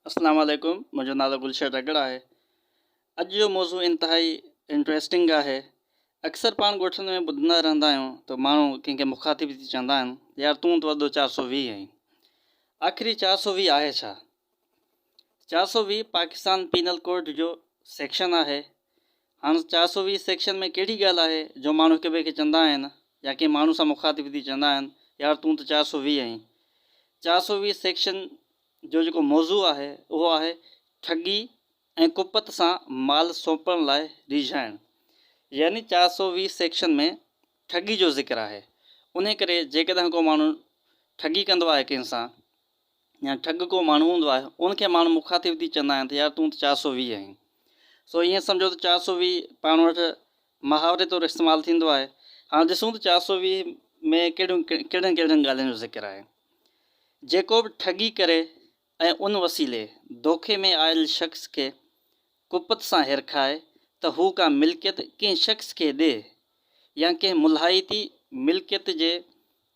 अस्सलाम वालेकुम। मुंहिंजो नालो गुलशर रगड़ा आहे। अॼु जो मौज़ू इंतिहाई इंट्रेस्टिंग आहे। अक्सर पाण ॻोठनि में ॿुधंदा रहंदा आहियूं त माण्हू कंहिंखे मुखातिब थी चवंदा आहिनि यार तूं त वॾो 420 आहीं। आख़िरी 420 आहे छा? 420 पाकिस्तान पीनल कोड जो सेक्शन आहे। हाणे 420 सेक्शन में कहिड़ी ॻाल्हि आहे जो माण्हू हिक ॿिए खे चवंदा आहिनि या कंहिं माण्हू सां मुखातिब थी चवंदा आहिनि यार तूं त 420 आहीं। 420 सेक्शन जो जेको मौज़ू आहे उहो आहे ठगी ऐं कुपत सां माल सौंपण लाइ रिझाइण। यानी 420 सेक्शन में ठगी जो ज़िक्र आहे। उन करे जेकॾहिं को माण्हू ठगी कंदो आहे कंहिंसां या ठग को माण्हू हूंदो आहे उनखे माण्हू मुखातिब थी चवंदा आहिनि त यार तूं त 420 आहीं। सो ईअं सम्झो त 420 पाण वटि मुहावरे तौरु इस्तेमालु थींदो आहे। हाणे ॾिसूं त 420 में कहिड़ियूं कहिड़ियुनि ॻाल्हियुनि जो ज़िक्र आहे। जेको बि ठगी करे ऐं उन वसीले धोखे में आयल शख़्स खे कुपत सां हिरखाए त हू का मिल्कियत कंहिं शख़्स खे ॾिए या कंहिं मुलाहिती मिल्कियत जे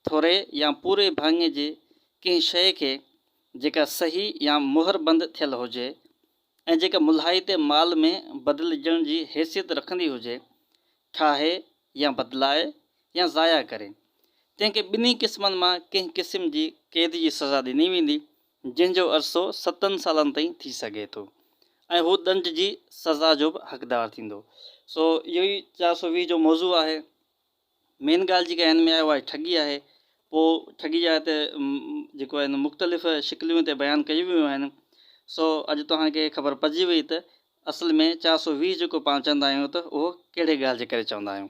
थोरे या पूरे भाङे जे कंहिं शइ खे जेका सही या मुहरबंद थियल हुजे ऐं जेका मुलाहिते माल में बदिलजण जी हैसियत रखंदी हुजे ठाहे या बदिलाए या ज़ाया करे तंहिंखे ॿिन्ही क़िस्मनि मां कंहिं क़िस्म जी क़ैद जी सज़ा ॾिनी वेंदी जंहिंजो अरिसो 7 सालनि ताईं थी सघे थो ऐं हू दंड जी सज़ा जो बि हक़दारु थींदो। सो इहो ई 420 जो मौज़ू आहे। मेन ॻाल्हि जेका हिन में आहे उहा ठगी आहे। पोइ ठगी जा हिते जेको आहे मुख़्तलिफ़ शिकलियूं हिते बयानु कयूं वियूं आहिनि। सो अॼु तव्हांखे ख़बर पइजी वई त असल में 420 जेको पाण चवंदा आहियूं त उहो कहिड़े ॻाल्हि जे करे चवंदा आहियूं।